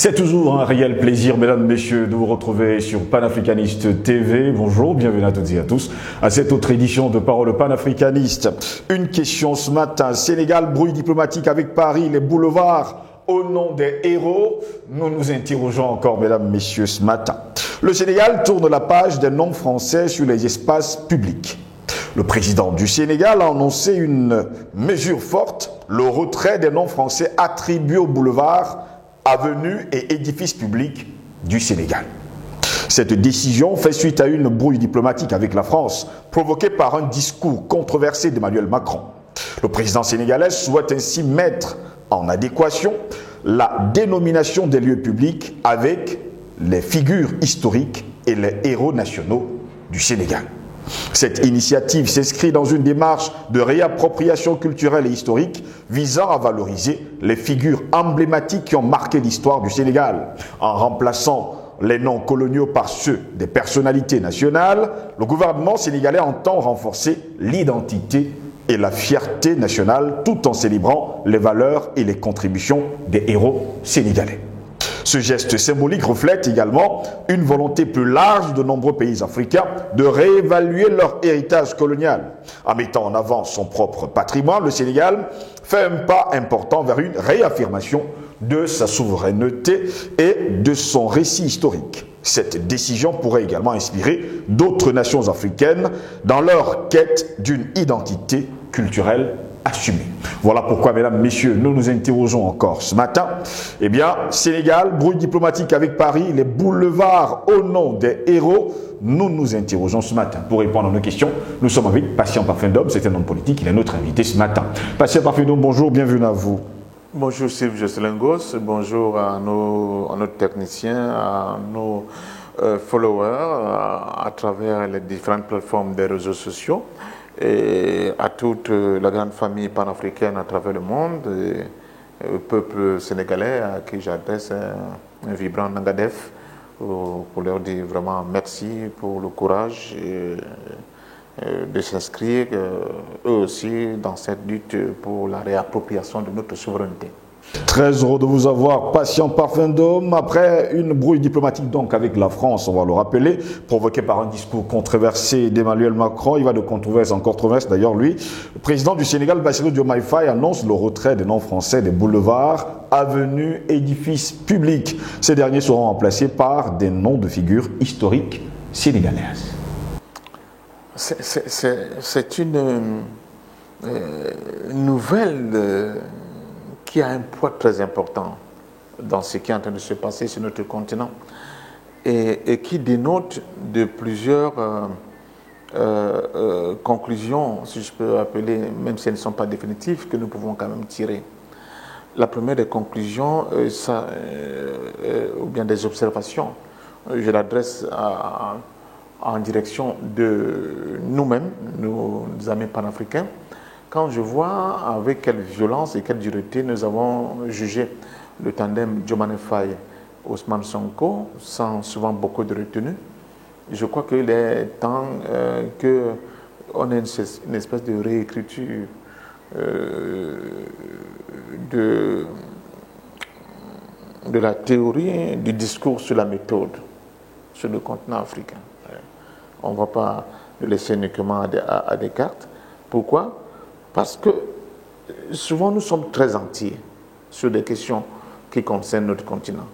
C'est toujours un réel plaisir, mesdames, messieurs, de vous retrouver sur Panafricaniste TV. Bonjour, bienvenue à toutes et à tous à cette autre édition de Parole panafricaniste. Une question ce matin. Sénégal, brouille diplomatique avec Paris, les boulevards au nom des héros. Nous nous interrogeons encore, mesdames, messieurs, ce matin. Le Sénégal tourne la page des noms français sur les espaces publics. Le président du Sénégal a annoncé une mesure forte, le retrait des noms français attribués aux boulevards, avenues et édifices publics du Sénégal. Cette décision fait suite à une brouille diplomatique avec la France, provoquée par un discours controversé d'Emmanuel Macron. Le président sénégalais souhaite ainsi mettre en adéquation la dénomination des lieux publics avec les figures historiques et les héros nationaux du Sénégal. Cette initiative s'inscrit dans une démarche de réappropriation culturelle et historique visant à valoriser les figures emblématiques qui ont marqué l'histoire du Sénégal. En remplaçant les noms coloniaux par ceux des personnalités nationales, le gouvernement sénégalais entend renforcer l'identité et la fierté nationale tout en célébrant les valeurs et les contributions des héros sénégalais. Ce geste symbolique reflète également une volonté plus large de nombreux pays africains de réévaluer leur héritage colonial. En mettant en avant son propre patrimoine, le Sénégal fait un pas important vers une réaffirmation de sa souveraineté et de son récit historique. Cette décision pourrait également inspirer d'autres nations africaines dans leur quête d'une identité culturelle assumée. Voilà pourquoi, mesdames, messieurs, nous nous interrogeons encore ce matin. Eh bien, Sénégal, brouille diplomatique avec Paris, les boulevards au nom des héros. Nous nous interrogeons ce matin. Pour répondre à nos questions, nous sommes avec Patient Parfum d'Homme, c'est un homme politique, il est notre invité ce matin. Patient Parfum d'Homme, bonjour, bienvenue à vous. Bonjour Sylve Josselingos, bonjour à nos techniciens, à nos followers à travers les différentes plateformes des réseaux sociaux et à toute la grande famille panafricaine à travers le monde, et au peuple sénégalais à qui j'adresse un vibrant Nangadef pour leur dire vraiment merci pour le courage de s'inscrire eux aussi dans cette lutte pour la réappropriation de notre souveraineté. Très heureux de vous avoir, Patient Parfum d'Homme. Après une brouille diplomatique donc avec la France, on va le rappeler, provoquée par un discours controversé d'Emmanuel Macron, il va de controverse en controverse d'ailleurs lui. Le président du Sénégal, Bassirou Diomaye Faye, annonce le retrait des noms français des boulevards, avenues, édifices publics. Ces derniers seront remplacés par des noms de figures historiques sénégalaises. C'est une nouvelle qui a un poids très important dans ce qui est en train de se passer sur notre continent et qui dénote de plusieurs conclusions, si je peux appeler, même si elles ne sont pas définitives, que nous pouvons quand même tirer. La première des conclusions, ou bien des observations, je l'adresse en direction de nous-mêmes, nos amis panafricains, quand je vois avec quelle violence et quelle dureté nous avons jugé le tandem Diomaye Faye Ousmane Sonko, sans souvent beaucoup de retenue, je crois qu'il est temps qu'on ait une espèce de réécriture de la théorie du discours sur la méthode sur le continent africain. On ne va pas le laisser uniquement à Descartes. Pourquoi ? Parce que souvent nous sommes très entiers sur des questions qui concernent notre continent.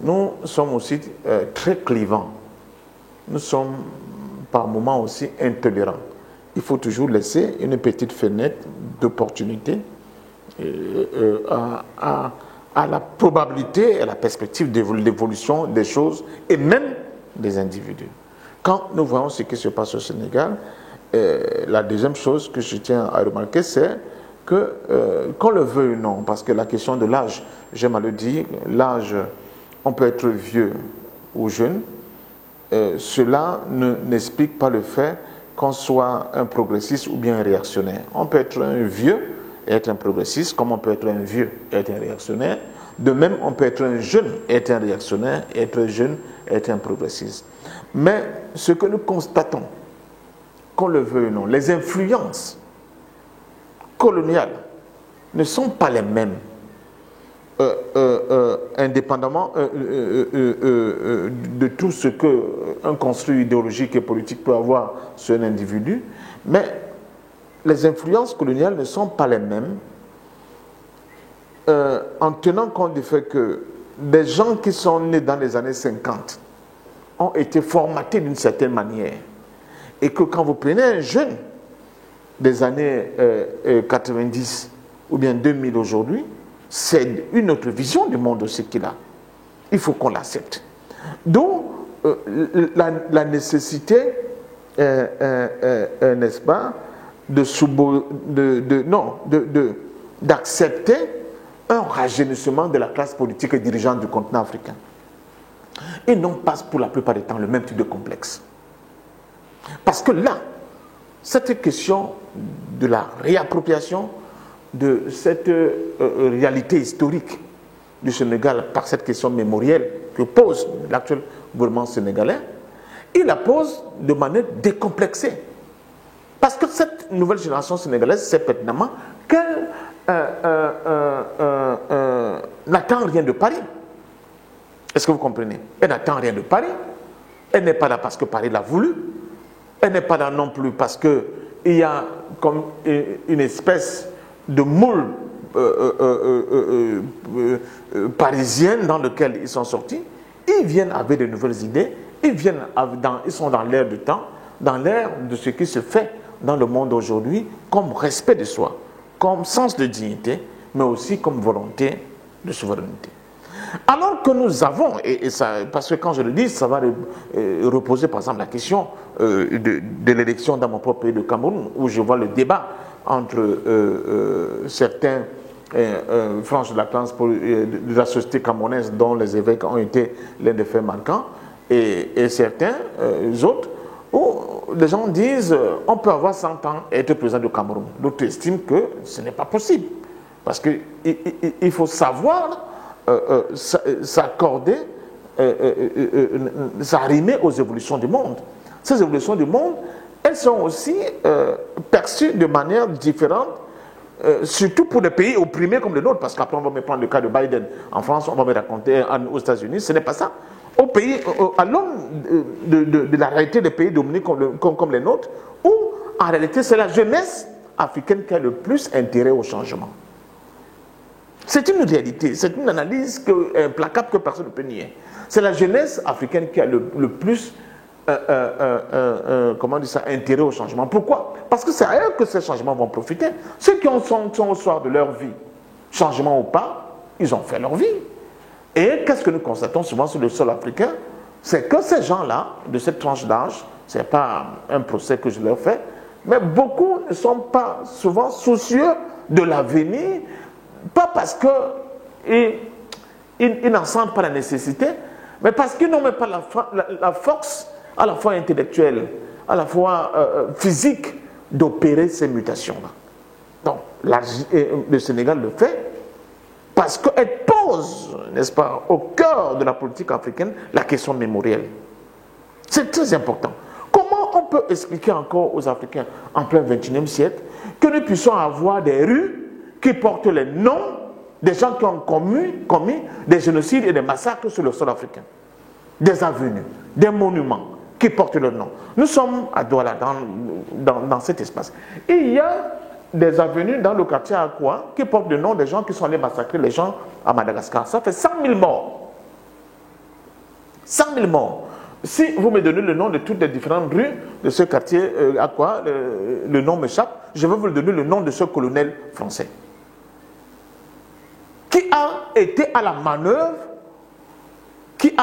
Nous sommes aussi très clivants. Nous sommes par moments aussi intolérants. Il faut toujours laisser une petite fenêtre d'opportunité à la probabilité et à la perspective de l'évolution des choses et même des individus. Quand nous voyons ce qui se passe au Sénégal, la deuxième chose que je tiens à remarquer, c'est que, qu'on le veuille ou non, parce que la question de l'âge, j'aime à le dire, l'âge, on peut être vieux ou jeune, cela n'explique pas le fait qu'on soit un progressiste ou bien un réactionnaire. On peut être un vieux et être un progressiste, comme on peut être un vieux et être un réactionnaire. De même, on peut être un jeune et être un réactionnaire, et être jeune et être un progressiste. Mais ce que nous constatons, qu'on le veuille ou non, les influences coloniales ne sont pas les mêmes indépendamment de tout ce qu'un construit idéologique et politique peut avoir sur un individu, mais les influences coloniales ne sont pas les mêmes, en tenant compte du fait que des gens qui sont nés dans les années 50 ont été formatés d'une certaine manière, et que quand vous prenez un jeune des années 90 ou bien 2000 aujourd'hui, c'est une autre vision du monde aussi qu'il a. Il faut qu'on l'accepte. Donc, la nécessité, n'est-ce pas, d'accepter un rajeunissement de la classe politique et dirigeante du continent africain. Et non pas pour la plupart du temps le même type de complexe. Parce que là, cette question de la réappropriation de cette réalité historique du Sénégal par cette question mémorielle que pose l'actuel gouvernement sénégalais, il la pose de manière décomplexée. Parce que cette nouvelle génération sénégalaise sait pertinemment qu'elle n'attend rien de Paris. Est-ce que vous comprenez? Elle n'attend rien de Paris. Elle n'est pas là parce que Paris l'a voulu. Elle n'est pas là non plus parce qu'il y a comme une espèce de moule parisienne dans lequel ils sont sortis. Ils viennent avec de nouvelles idées. Ils sont dans l'ère du temps, dans l'ère de ce qui se fait dans le monde aujourd'hui comme respect de soi, comme sens de dignité, mais aussi comme volonté de souveraineté. Alors que nous avons, et ça, parce que quand je le dis, ça va reposer par exemple la question de l'élection dans mon propre pays de Cameroun, où je vois le débat entre certains franges de la classe de la société camerounaise dont les évêques ont été l'un des faits marquants, et certains autres, où les gens disent on peut avoir 100 ans et être président du Cameroun. D'autres estiment que ce n'est pas possible. Parce qu'il faut savoir s'accorder, s'arrimer aux évolutions du monde. Ces évolutions du monde, elles sont aussi perçues de manière différente, surtout pour des pays opprimés comme le nôtre, parce qu'après on va me prendre le cas de Biden en France, on va me raconter aux États-Unis, ce n'est pas ça. Au pays, à l'homme de la réalité des pays dominés comme les nôtres, où en réalité c'est la jeunesse africaine qui a le plus intérêt au changement. C'est une réalité, c'est une analyse implacable que personne ne peut nier. C'est la jeunesse africaine qui a le plus comment dire ça, intérêt au changement. Pourquoi? Parce que c'est à eux que ces changements vont profiter. Ceux qui sont au soir de leur vie, changement ou pas, ils ont fait leur vie. Et qu'est-ce que nous constatons souvent sur le sol africain? C'est que ces gens-là, de cette tranche d'âge, ce n'est pas un procès que je leur fais, mais beaucoup ne sont pas souvent soucieux de l'avenir, pas parce qu'ils n'en sentent pas la nécessité, mais parce qu'ils n'ont même pas la force, à la fois intellectuelle, à la fois physique, d'opérer ces mutations-là. Donc, le Sénégal le fait parce qu'elle pose, n'est-ce pas, au cœur de la politique africaine, la question mémorielle. C'est très important. Comment on peut expliquer encore aux Africains, en plein XXIe siècle, que nous puissions avoir des rues qui portent les noms des gens qui ont commis des génocides et des massacres sur le sol africain? Des avenues, des monuments qui portent le nom. Nous sommes à Douala, dans cet espace. Et il y a des avenues dans le quartier Akwa qui portent le nom des gens qui sont allés massacrer les gens à Madagascar. Ça fait 100 000 morts. 100 000 morts. Si vous me donnez le nom de toutes les différentes rues de ce quartier Akwa, le nom m'échappe, je vais vous donner le nom de ce colonel français qui a été à la manœuvre, qui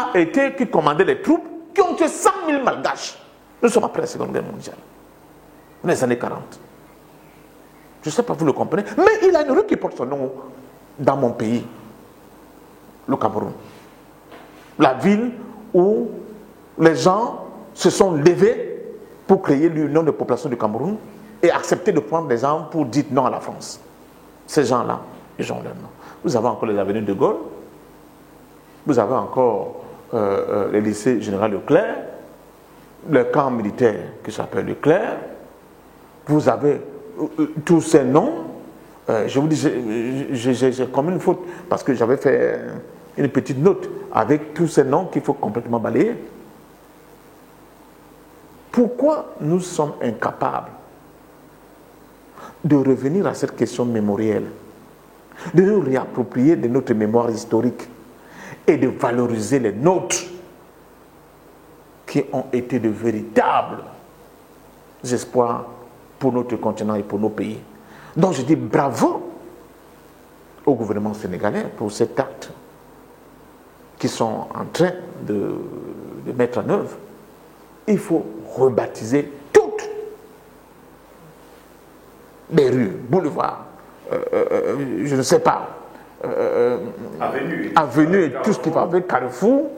commandait les troupes, qui ont tué 100 000 malgaches. Nous sommes après la Seconde Guerre mondiale, dans les années 40. Je ne sais pas, vous le comprenez, mais il a une rue qui porte son nom dans mon pays, le Cameroun. La ville où les gens se sont levés pour créer l'Union des populations du Cameroun et accepter de prendre des armes pour dire non à la France. Ces gens-là, ils ont leur nom. Vous avez encore les avenues de Gaulle, vous avez encore le lycée général Leclerc, le camp militaire qui s'appelle Leclerc, vous avez tous ces noms Je vous dis, j'ai commis une faute parce que j'avais fait une petite note avec tous ces noms qu'il faut complètement balayer. Pourquoi nous sommes incapables de revenir à cette question mémorielle, de nous réapproprier de notre mémoire historique et de valoriser les nôtres qui ont été de véritables espoirs pour notre continent et pour nos pays. Donc je dis bravo au gouvernement sénégalais pour cet acte qu'ils sont en train de mettre en œuvre. Il faut rebaptiser toutes les rues, boulevards, je ne sais pas, avenues et tout ce qui va avec Carrefour,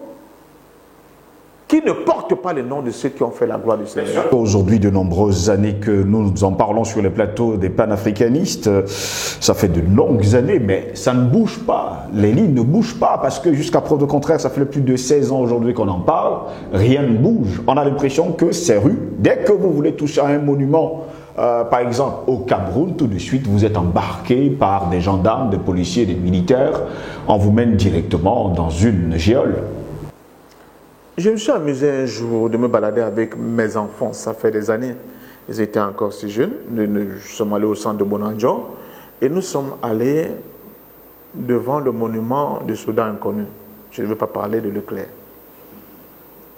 qui ne portent pas le nom de ceux qui ont fait la gloire du Sénégal. Aujourd'hui, de nombreuses années que nous en parlons sur les plateaux des panafricanistes, ça fait de longues années, mais ça ne bouge pas. Les lignes ne bougent pas parce que jusqu'à preuve de contraire, ça fait plus de 16 ans aujourd'hui qu'on en parle, rien ne bouge. On a l'impression que ces rues, dès que vous voulez toucher à un monument, par exemple au Cameroun, tout de suite vous êtes embarqué par des gendarmes, des policiers, des militaires, on vous mène directement dans une geôle. Je me suis amusé un jour de me balader avec mes enfants, ça fait des années. Ils étaient encore si jeunes. Nous sommes allés au centre de Bonanjo et nous sommes allés devant le monument du soldat inconnu. Je ne veux pas parler de Leclerc.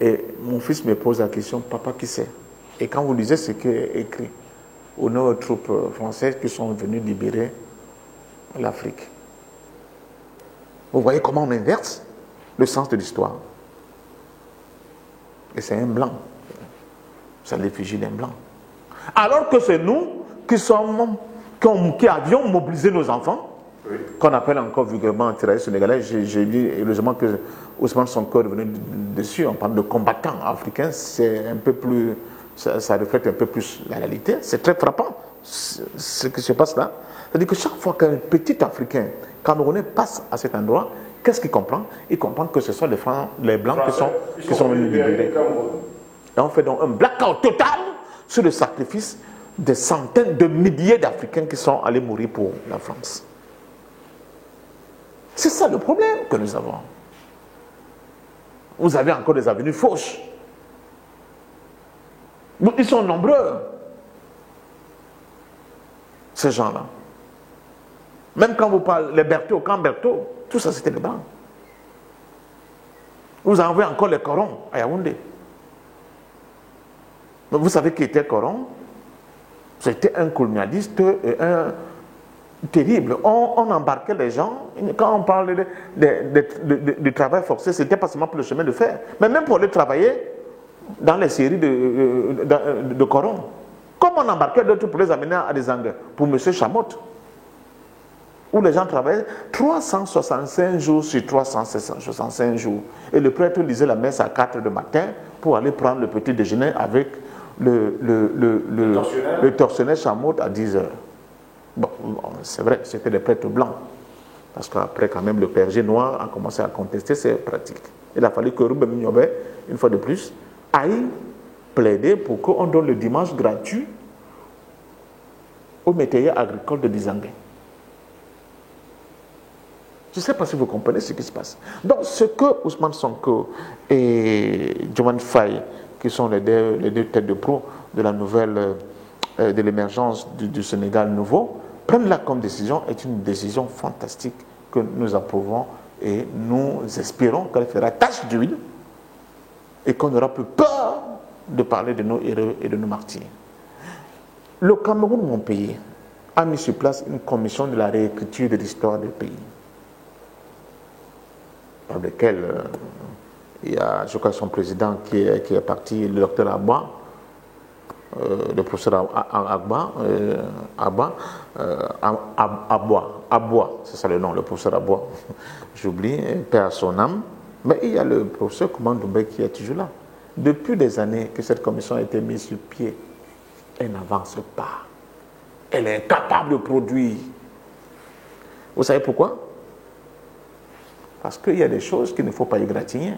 Et mon fils me pose la question, papa, qui c'est? Et quand vous lisez ce qui est écrit, au nom aux troupes françaises qui sont venues libérer l'Afrique. Vous voyez comment on inverse le sens de l'histoire. Et c'est un blanc. C'est l'effigie d'un blanc. Alors que c'est nous qui avions mobilisé nos enfants, oui, qu'on appelle encore vulgairement tirailleurs sénégalais. J'ai dit heureusement que Ousmane Sonko est revenu dessus. On parle de combattants africains, c'est un peu plus, ça reflète un peu plus la réalité. C'est très frappant ce qui se passe là. C'est-à-dire que chaque fois qu'un petit Africain camerounais passe à cet endroit, qu'est-ce qu'il comprend? Il comprend que ce sont les Blancs qui sont venus libérer. Et on fait donc un blackout total sur le sacrifice des centaines de milliers d'Africains qui sont allés mourir pour la France. C'est ça le problème que nous avons. Vous avez encore des avenues fausses. Ils sont nombreux, ces gens-là. Même quand vous parlez, les Berthaud, Camp Berthaud, tout ça c'était les Blancs. Vous avez encore les Corons à Yaoundé. Mais vous savez qui était Coron? C'était un colonialiste et un terrible. On embarquait les gens. Quand on parlait du travail forcé, c'était pas seulement pour le chemin de fer, mais même pour aller travailler dans les séries de Coron. Comme on embarquait d'autres pour les amener à des Anglais, pour M. Chamotte, où les gens travaillaient 365 jours sur 365 jours. Et le prêtre lisait la messe à 4 du matin pour aller prendre le petit déjeuner avec le tortionnaire Chamotte à 10 heures. Bon, c'est vrai, c'était des prêtres blancs. Parce qu'après, quand même, le clergé noir a commencé à contester ces pratiques. Il a fallu que Ruben Mignobe, une fois de plus, aille plaider pour qu'on donne le dimanche gratuit aux métayers agricoles de Dizangué. Je ne sais pas si vous comprenez ce qui se passe. Donc, ce que Ousmane Sonko et Diomaye Faye, qui sont les deux têtes de proue de la nouvelle, de l'émergence du Sénégal nouveau, prennent là comme décision est une décision fantastique que nous approuvons et nous espérons qu'elle fera tache d'huile et qu'on n'aura plus peur de parler de nos héros et de nos martyrs. Le Cameroun, mon pays, a mis sur place une commission de la réécriture de l'histoire du pays, par lequel il y a, je crois, son président qui est parti, le docteur Abba, le professeur Abois, c'est ça le nom, le professeur Abois, j'oublie, paix à son âme, mais il y a le professeur Koumandoumbé qui est toujours là. Depuis des années que cette commission a été mise sur pied, elle n'avance pas. Elle est incapable de produire. Vous savez pourquoi? Parce qu'il y a des choses qu'il ne faut pas égratigner.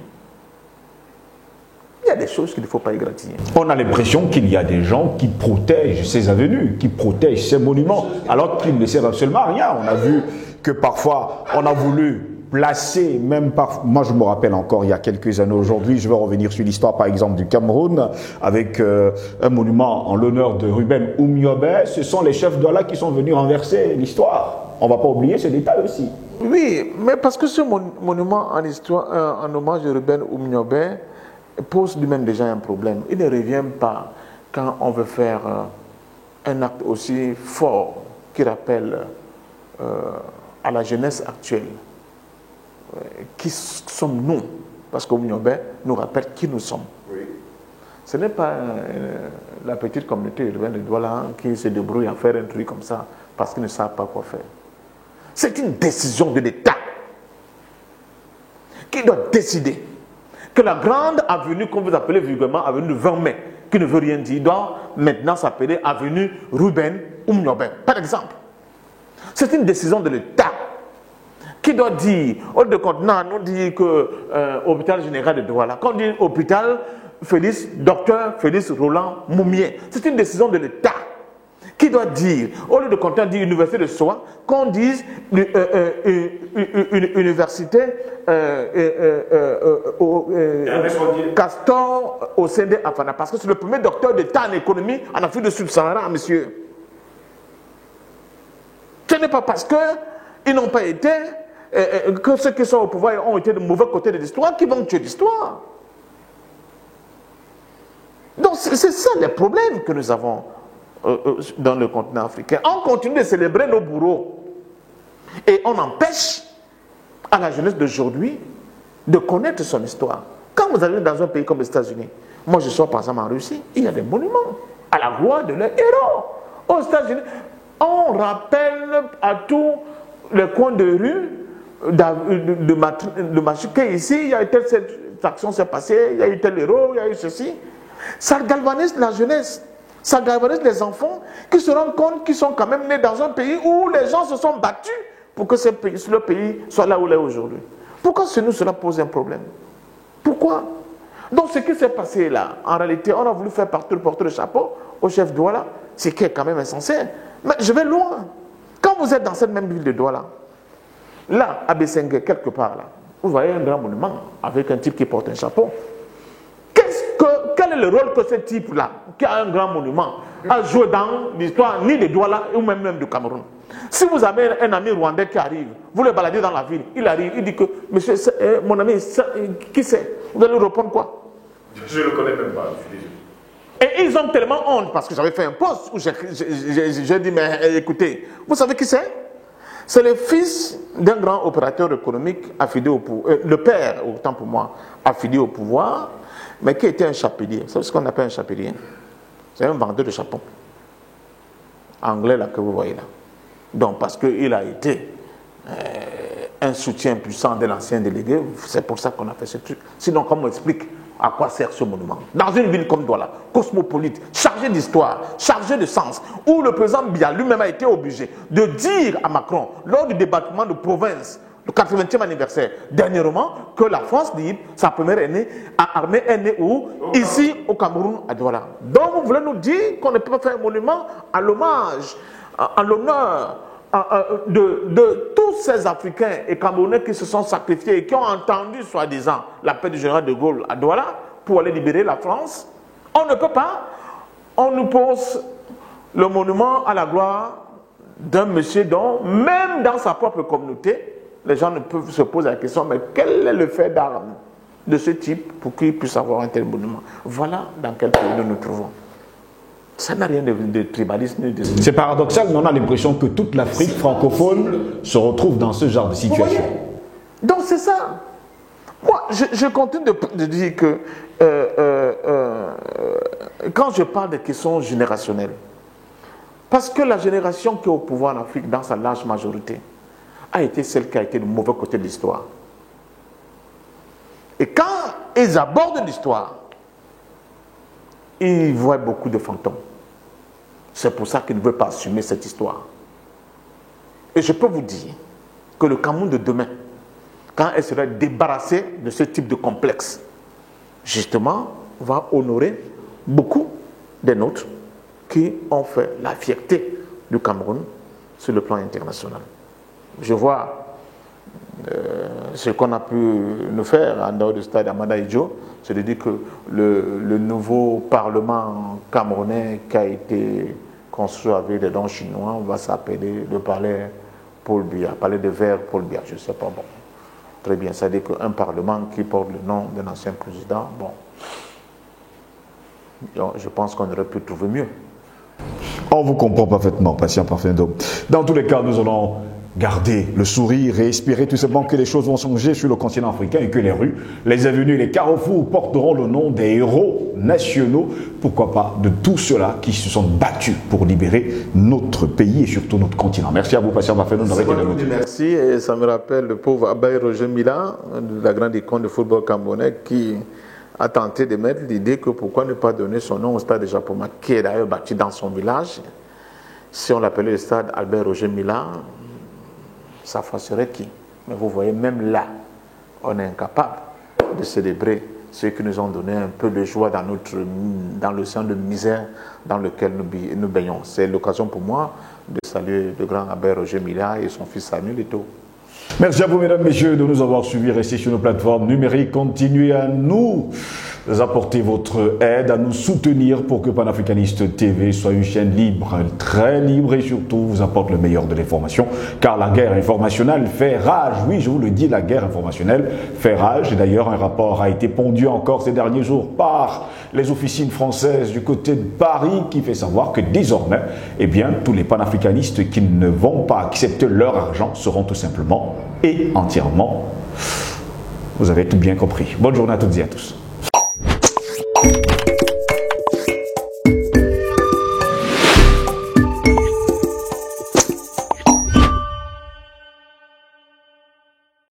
Il y a des choses qu'il ne faut pas égratigner. On a l'impression qu'il y a des gens qui protègent ces avenues, qui protègent ces monuments, alors qu'ils ne servent absolument à rien. On a vu que parfois, on a voulu placer, même par... Moi, je me rappelle encore, il y a quelques années aujourd'hui, je vais revenir sur l'histoire, par exemple, du Cameroun, avec un monument en l'honneur de Ruben Oumniobé. Ce sont les chefs d'Ouala qui sont venus renverser l'histoire. On ne va pas oublier ce détail aussi. Oui, mais parce que ce monument en histoire, en hommage de Ruben Oumniobé, pose lui-même déjà un problème. Il ne revient pas quand on veut faire un acte aussi fort qui rappelle à la jeunesse actuelle qui sommes-nous, parce qu'Oumniobé nous rappelle qui nous sommes. Oui. Ce n'est pas la petite communauté urbaine de Douala qui se débrouille à faire un truc comme ça parce qu'ils ne savent pas quoi faire. C'est une décision de l'État qui doit décider que la grande avenue qu'on vous appelez vulgairement avenue de 20 mai, qui ne veut rien dire, doit maintenant s'appeler avenue Ruben Oumniobé, par exemple. C'est une décision de l'État qui doit dire, au de contenant, nous dit que hôpital général de Douala, quand on dit hôpital docteur Félix Roland Moumier, c'est une décision de l'État qui doit dire, au lieu de contenant dire université de Soa, qu'on dise université Castor au CND Afana, parce que c'est le premier docteur d'État en économie en Afrique du Sud-Sahara, monsieur. Ce n'est pas parce qu'ils n'ont pas été, que ceux qui sont au pouvoir ont été de mauvais côté de l'histoire qui vont tuer l'histoire. Donc c'est ça les problèmes que nous avons dans le continent africain. On continue de célébrer nos bourreaux et on empêche à la jeunesse d'aujourd'hui de connaître son histoire. Quand vous allez dans un pays comme les États-Unis, moi je sors par exemple en Russie, il y a des monuments à la gloire de leurs héros. Aux États-Unis, on rappelle à tous les coins de rue de Machuquet ici, il y a eu telle cette action s'est passée, il y a eu tel héros, il y a eu ceci. Ça galvanise la jeunesse. Ça galvanise les enfants qui se rendent compte qu'ils sont quand même nés dans un pays où les gens se sont battus pour que le pays soit là où il est aujourd'hui. Pourquoi chez nous cela pose un problème? Pourquoi? Donc ce qui s'est passé là, en réalité, on a voulu faire porter le chapeau au chef Douala, ce qui est quand même insensé. Mais je vais loin. Quand vous êtes dans cette même ville de Douala, là, à Bessengue, quelque part là, vous voyez un grand monument avec un type qui porte un chapeau. Quel est le rôle que ce type-là, qui a un grand monument, a joué dans l'histoire ni de Douala ou même du Cameroun? Si vous avez un ami rwandais qui arrive, vous le baladez dans la ville, il arrive, il dit que, monsieur, mon ami, qui c'est? Vous allez lui répondre quoi? Je ne le connais même pas. Et ils ont tellement honte, parce que j'avais fait un post où j'ai dit, mais écoutez, vous savez qui c'est? C'est le fils d'un grand opérateur économique affilié au pouvoir, le père, autant pour moi, affilié au pouvoir, mais qui était un chapelier. C'est ce qu'on appelle un chapelier. C'est un vendeur de chapeaux. Anglais, là, que vous voyez là. Donc, parce qu'il a été un soutien puissant de l'ancien délégué, c'est pour ça qu'on a fait ce truc. Sinon, comment on explique à quoi sert ce monument? Dans une ville comme Douala, cosmopolite, chargée d'histoire, chargée de sens, où le président Biya lui-même a été obligé de dire à Macron, lors du débarquement de province, le 80e anniversaire, dernièrement, que la France libre, sa première armée est née où? Ici, au Cameroun, à Douala. Donc, vous voulez nous dire qu'on ne peut pas faire un monument à l'hommage, à l'honneur de tous ces Africains et Camerounais qui se sont sacrifiés et qui ont entendu, soi-disant, l'appel du général de Gaulle à Douala pour aller libérer la France? On ne peut pas. On nous pose le monument à la gloire d'un monsieur dont, même dans sa propre communauté, les gens ne peuvent se poser la question, mais quel est le fait d'armes de ce type pour qu'il puisse avoir un tel monument? Voilà dans quel pays nous nous trouvons. Ça n'a rien de tribalisme. C'est paradoxal, mais on a l'impression que toute l'Afrique francophone se retrouve dans ce genre de situation. Donc c'est ça. Moi, je continue de dire que quand je parle de questions générationnelles, parce que la génération qui est au pouvoir en Afrique, dans sa large majorité, a été celle qui a été du mauvais côté de l'histoire. Et quand ils abordent l'histoire, ils voient beaucoup de fantômes. C'est pour ça qu'ils ne veulent pas assumer cette histoire. Et je peux vous dire que le Cameroun de demain, quand elle sera débarrassée de ce type de complexe, justement, va honorer beaucoup des nôtres qui ont fait la fierté du Cameroun sur le plan international. Je vois ce qu'on a pu nous faire en dehors du stade Amada Idjo, c'est de dire que le nouveau parlement camerounais qui a été construit avec des dons chinois va s'appeler le palais Paul Biya, palais de verre Paul Biya, je ne sais pas, bon. Très bien, c'est-à-dire qu'un parlement qui porte le nom d'un ancien président, bon, je pense qu'on aurait pu trouver mieux. On vous comprend parfaitement, patient Parfendo. Dans tous les cas, nous allons garder le sourire et espérer tout simplement que les choses vont changer sur le continent africain et que les rues, les avenues, les carrefours porteront le nom des héros nationaux, pourquoi pas de tous ceux-là qui se sont battus pour libérer notre pays et surtout notre continent. Merci à vous, patient Parfendo. Merci, et ça me rappelle le pauvre Abbaye Roger Mila, la grande icône du football camerounais, qui a tenté de mettre l'idée que pourquoi ne pas donner son nom au stade de Japoma, qui est d'ailleurs bâti dans son village. Si on l'appelait le stade Albert Roger Mila, ça fasserait qui? Mais vous voyez, même là, on est incapable de célébrer ceux qui nous ont donné un peu de joie dans l'océan de misère dans lequel nous baignons. C'est l'occasion pour moi de saluer le grand abbé Roger Mila et son fils Samuel Eto'o. Merci à vous, mesdames, messieurs, de nous avoir suivis. Restez sur nos plateformes numériques. Continuez à nous apporter votre aide, à nous soutenir pour que Panafricaniste TV soit une chaîne libre, très libre et surtout vous apporte le meilleur de l'information. Car la guerre informationnelle fait rage. Oui, je vous le dis, la guerre informationnelle fait rage. Et d'ailleurs, un rapport a été pondu encore ces derniers jours par les officines françaises du côté de Paris qui fait savoir que désormais, eh bien, tous les panafricanistes qui ne vont pas accepter leur argent seront tout simplement et entièrement, vous avez tout bien compris. Bonne journée à toutes et à tous.